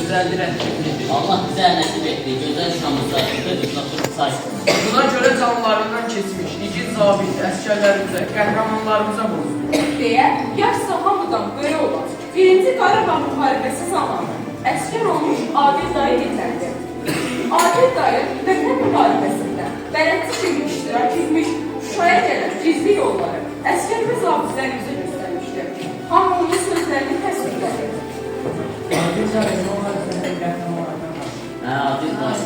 gözəldir, ətliklidir. Allah bizə nəsib etdi, gözəl şamızlarında düzlatıb saysın. Buna görə canlarından keçmiş, igid zabit, əskərlərimizə, qəhrəmanlarımıza borcluyuz. Deyə, yaşsa hamıdan böyük olan, birinci Qarabağ müharibəsi zamanı əskər olmuş Adil dayı dinləndi. Adil dayı Vətən müharibəsində bələdçi kimi iştirak etmiş, Şuşaya gələn gizli yolları əskər və zabitlərimizə göstərmişdir. Hamı onun sözlərini təsvirlədi. Adil dayı müharibəsində qəhrəmanlardan var. Adil dayı.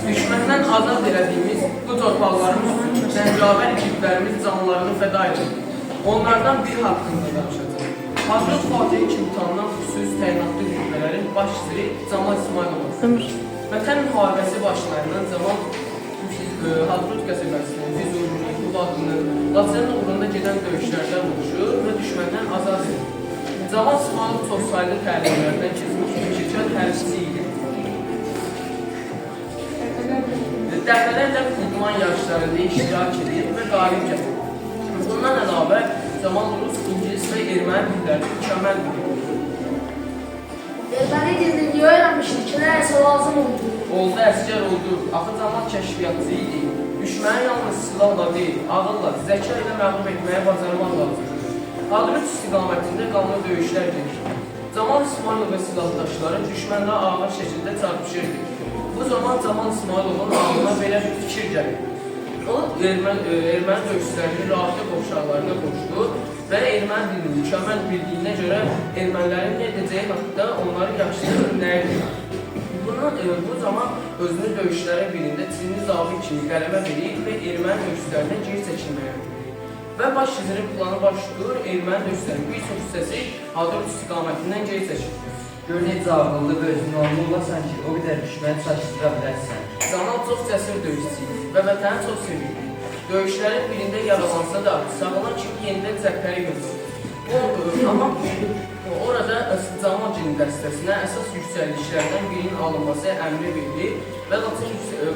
Düşməndən azad elədiyimiz bu torpaqlarımız üçün səncavər ekiblərimiz canlarını fəda edir. Onlardan bir haqqında danışacaq. Hazret Fatih kimi tanınan xüsusi təyinatlı qüvvələrin baş siri Camal İsmayılovdur. Vətən müharibəsi başlayandan Camal Hadrut qəsəbəsinin, Füzulinin, Qubadının, Laçının uğrunda gedən döyüşlərdə vuruşur və düşməndən azad edir. Camal İsmayılov çox sayılı təlimlərdən keçmiş peşəkar hərbçisi idi. Dəfələrlə idman yarışlarında iştirak edib və qalib gəlir. Bundan əlavə Camal Rus, İngilis və erməni dilləri mükəmməl bilir. Erməni dilini niyə öyrənmişdik ki, nəyəsə lazım oldu? Oldu, əskər oldu, axı Camal kəşfiyyatçı idi. Düşməni yalnız silahla deyil, ağılla, zəka ilə məğlub etməyə bacarmaq lazımdır. Hadrut istiqamətində qanlı döyüşlər gedir. Camal İsmailov və silahdaşları düşmənlə ağır şəkildə çarpışırdı. Bu zaman Camal İsmailovun ağlına belə bir fikir gəlir. O, erməni döyüşçülərini rahatlı qovşaqlarına qoşdu və erməni dilini mükəmməl bildiyinə görə ermənilərin nə edəcəyi haqqında onları yaxşı dinləyirdi. Bu zaman özünü döyüşlərə birində Çinli zabit kimi qələmə verir və erməni döyüşçülərinə geri çəkilməyə verir. Və baş çizilib planı baş tutur, erməni döyüşçülərinin bir çox hissəsi Hadrut istiqamətindən geri çəkilir. Gör necə ağıllı və özünü olmasan ki, o qədər düşməni çaşdıra bilərsən. Camal çox cəsur döyüşçü idi və vətəni çox sevirdi. Döyüşlərin birində yaralansa da sağlanan kimi yenidən cəbhəyə götürür. Amma orada Camalgilin dəstəsinə əsas yüksəlişlərdən birinin alınması əmri verdi və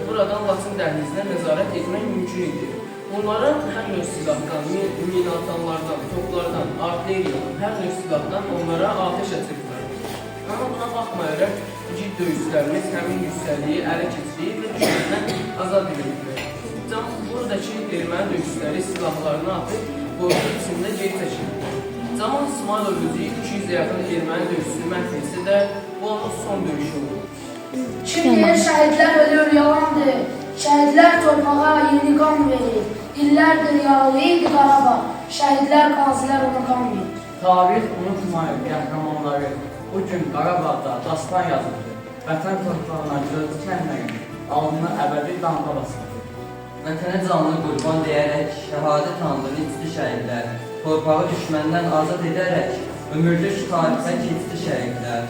buradan Laçın dəhlizinə nəzarət etmək mümkün idi. Bunların hər növ silahdan, minatanlardan, toplardan, artilleriyadan, hər növ silahdan onlara atəş açırdılar. Amma buna baxmayaraq, igid döyüşlərimiz həmin yüksəlliyi ələ keçirir və düşməndən azad edildi. Buradakı erməni döyüşçüləri silahlarını atıb, qorxu içində geri çəkilir. Camal İsmailov özü 200-ə yaxın erməni döyüşçüsünü məhv etsə də, bu onun son döyüşü oldu. Kim deyir şəhidlər ölür, yalandır. Şəhidlər torpağa yeni qan verir. İllərdir yağlı idi Qarabağ. Şəhidlər, qazilər onu qan verir. Tarix unutmayın qəhrəmanları. Bugün Qarabağda dastan yazıldı. Vətən torpağına gözü kəlməyin, alnına əbədi damla basıldı. Vətənə canlı qurban deyərək, şəhadət andını içdi şəhidlər. Torpağı düşməndən azad edərək, ömürlük tarixə keçdi şəhidlər.